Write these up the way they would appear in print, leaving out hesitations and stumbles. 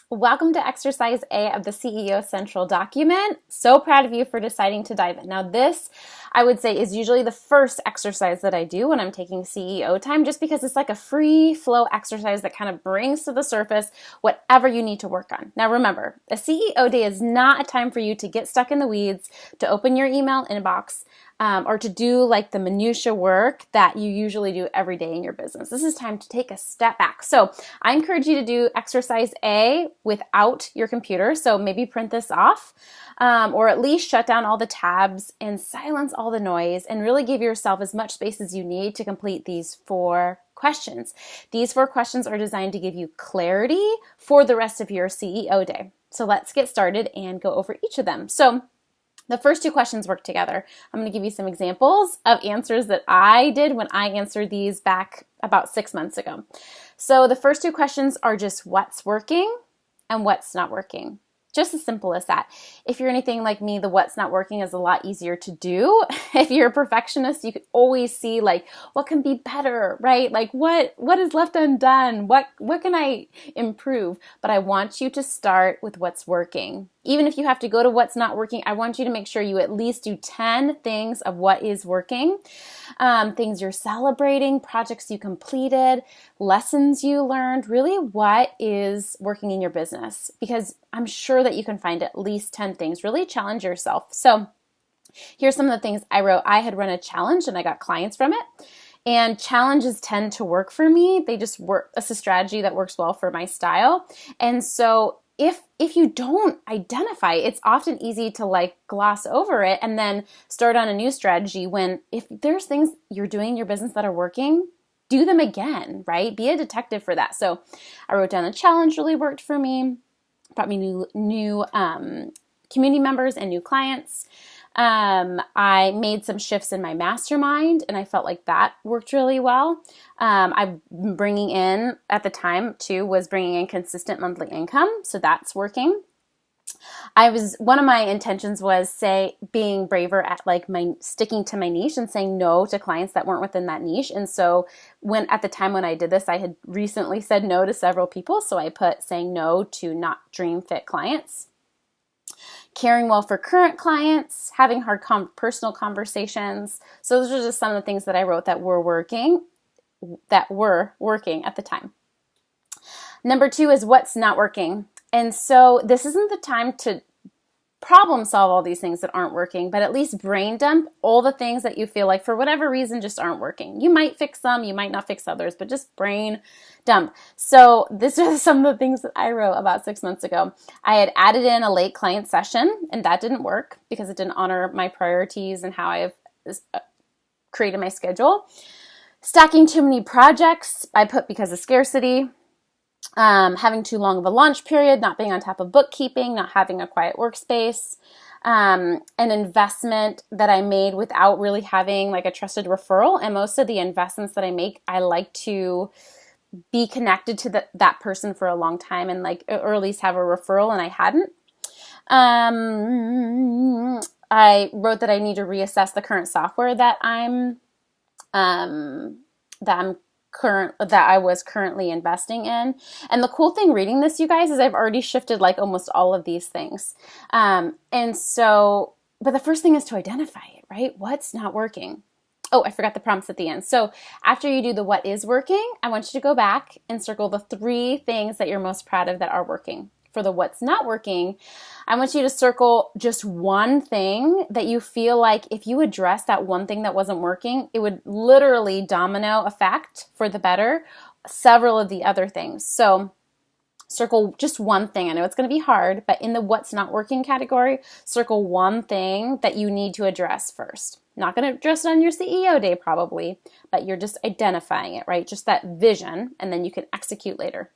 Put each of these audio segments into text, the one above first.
Welcome to exercise A of the CEO Central document. So proud of you for deciding to dive in. Now this, I would say, is usually the first exercise that I do when I'm taking CEO time, just because it's like a free flow exercise that kind of brings to the surface whatever you need to work on. Now remember, a CEO day is not a time for you to get stuck in the weeds, to open your email inbox, or to do like the minutia work that you usually do every day in your business. This is time to take a step back. So I encourage you to do exercise A without your computer. So maybe print this off, or at least shut down all the tabs and silence all the noise and really give yourself as much space as you need to complete these 4 questions. These 4 questions are designed to give you clarity for the rest of your CEO day. So let's get started and go over each of them. So the first 2 questions work together. I'm going to give you some examples of answers that I did when I answered these back about 6 months ago. So the first 2 questions are just what's working and what's not working. Just as simple as that. If you're anything like me, the what's not working is a lot easier to do. If you're a perfectionist, you can always see like what can be better, right? Like what is left undone? What can I improve? But I want you to start with what's working. Even if you have to go to what's not working, I want you to make sure you at least do 10 things of what is working. Things you're celebrating, projects you completed, lessons you learned, really what is working in your business. Because I'm sure that you can find at least 10 things. Really challenge yourself. So here's some of the things I wrote. I had run a challenge and I got clients from it. And challenges tend to work for me. They just work. It's a strategy that works well for my style. And so if you don't identify, it's often easy to like gloss over it and then start on a new strategy when if there's things you're doing in your business that are working, do them again, right? Be a detective for that. So I wrote down the challenge really worked for me, brought me new community members and new clients. I made some shifts in my mastermind and I felt like that worked really well. I'm bringing in, at the time too, was bringing in consistent monthly income. So that's working. One of my intentions was being braver at like sticking to my niche and saying no to clients that weren't within that niche. And so at the time when I did this, I had recently said no to several people. So I put saying no to not dream fit clients. Caring well for current clients, having hard personal conversations. So those are just some of the things that I wrote that were working at the time. Number 2 is what's not working. And so this isn't the time to problem solve all these things that aren't working, but at least brain dump all the things that you feel like for whatever reason just aren't working. You might fix some, you might not fix others, but just brain dump. So these are some of the things that I wrote about 6 months ago. I had added in a late client session and that didn't work because it didn't honor my priorities and how I've created my schedule. Stacking too many projects, I put because of scarcity. Having too long of a launch period, not being on top of bookkeeping, not having a quiet workspace, an investment that I made without really having like a trusted referral. And most of the investments that I make, I like to be connected to that person for a long time and like, or at least have a referral, and I hadn't. I wrote that I need to reassess the current software that I was currently investing in. And the cool thing reading this, you guys, is I've already shifted like almost all of these things. But the first thing is to identify it, right? What's not working? Oh, I forgot the prompts at the end. So after you do the what is working, I want you to go back and circle the 3 things that you're most proud of that are working. For the what's not working, I want you to circle just one thing that you feel like if you address that one thing that wasn't working, it would literally domino effect for the better several of the other things. So circle just one thing. I know it's going to be hard, but in the what's not working category, circle one thing that you need to address first. Not going to address it on your CEO day probably, but you're just identifying it, right? Just that vision, and then you can execute later.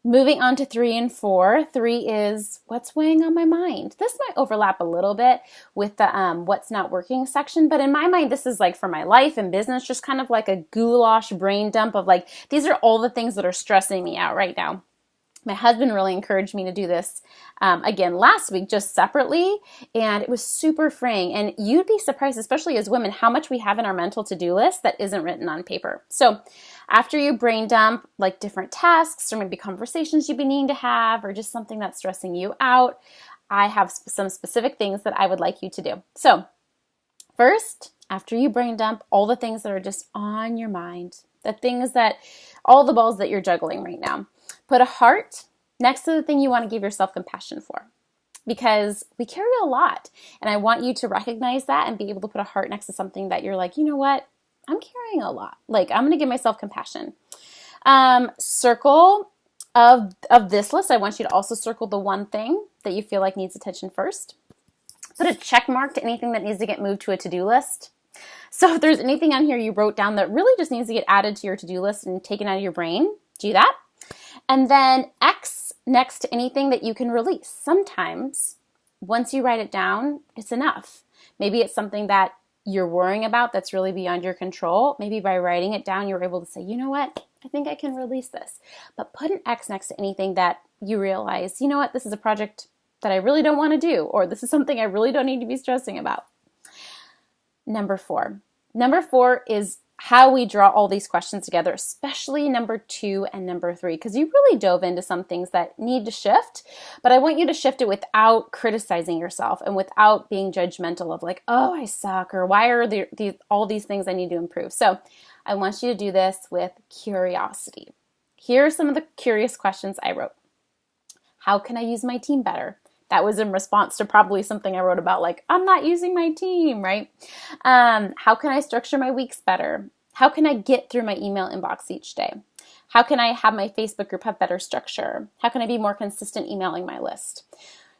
Moving on to 3 and 4. 3 is what's weighing on my mind. This might overlap a little bit with the what's not working section, but in my mind, this is like for my life and business, just kind of like a goulash brain dump of like, these are all the things that are stressing me out right now. My husband really encouraged me to do this again last week, just separately, and it was super freeing. And you'd be surprised, especially as women, how much we have in our mental to-do list that isn't written on paper. So After you brain dump like different tasks or maybe conversations you've been needing to have or just something that's stressing you out, I have some specific things that I would like you to do. So first, after you brain dump all the things that are just on your mind, the things that, all the balls that you're juggling right now, put a heart next to the thing you want to give yourself compassion for. Because we carry a lot. And I want you to recognize that and be able to put a heart next to something that you're like, you know what? I'm carrying a lot. Like, I'm going to give myself compassion. Circle of this list, I want you to also circle the one thing that you feel like needs attention first. Put a check mark to anything that needs to get moved to a to-do list. So if there's anything on here you wrote down that really just needs to get added to your to-do list and taken out of your brain, do that. And then X next to anything that you can release. Sometimes once you write it down, it's enough. Maybe it's something that you're worrying about that's really beyond your control. Maybe by writing it down, you're able to say, you know what? I think I can release this. But put an X next to anything that you realize, you know what? This is a project that I really don't want to do, or this is something I really don't need to be stressing about. Number four is how we draw all these questions together, especially number 2 and number 3, because you really dove into some things that need to shift, but I want you to shift it without criticizing yourself and without being judgmental of like, oh, I suck, or why are all these things I need to improve? So I want you to do this with curiosity. Here are some of the curious questions I wrote. How can I use my team better? That was in response to probably something I wrote about like, I'm not using my team, right? How can I structure my weeks better? How can I get through my email inbox each day? How can I have my Facebook group have better structure? How can I be more consistent emailing my list?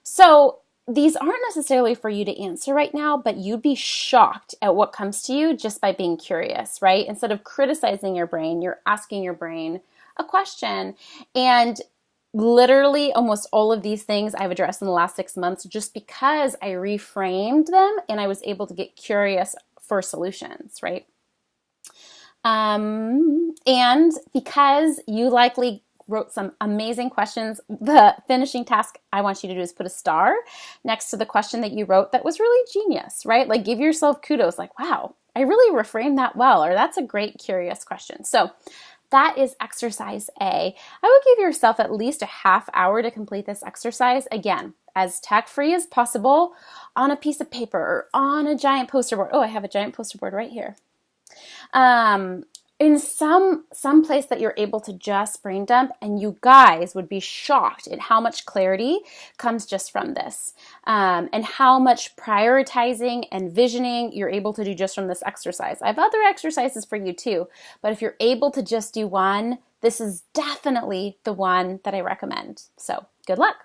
So these aren't necessarily for you to answer right now, but you'd be shocked at what comes to you just by being curious, right? Instead of criticizing your brain, you're asking your brain a question. And literally almost all of these things I've addressed in the last 6 months just because I reframed them and I was able to get curious for solutions, right? And because you likely wrote some amazing questions, the finishing task I want you to do is put a star next to the question that you wrote that was really genius, right? Like give yourself kudos, like, wow, I really reframed that well, or that's a great curious question. So that is exercise A. I would give yourself at least a half hour to complete this exercise. Again, as tech-free as possible on a piece of paper or on a giant poster board. Oh, I have a giant poster board right here. In some place that you're able to just brain dump, and you guys would be shocked at how much clarity comes just from this, and how much prioritizing and visioning you're able to do just from this exercise. I have other exercises for you too, but if you're able to just do one, this is definitely the one that I recommend. So good luck.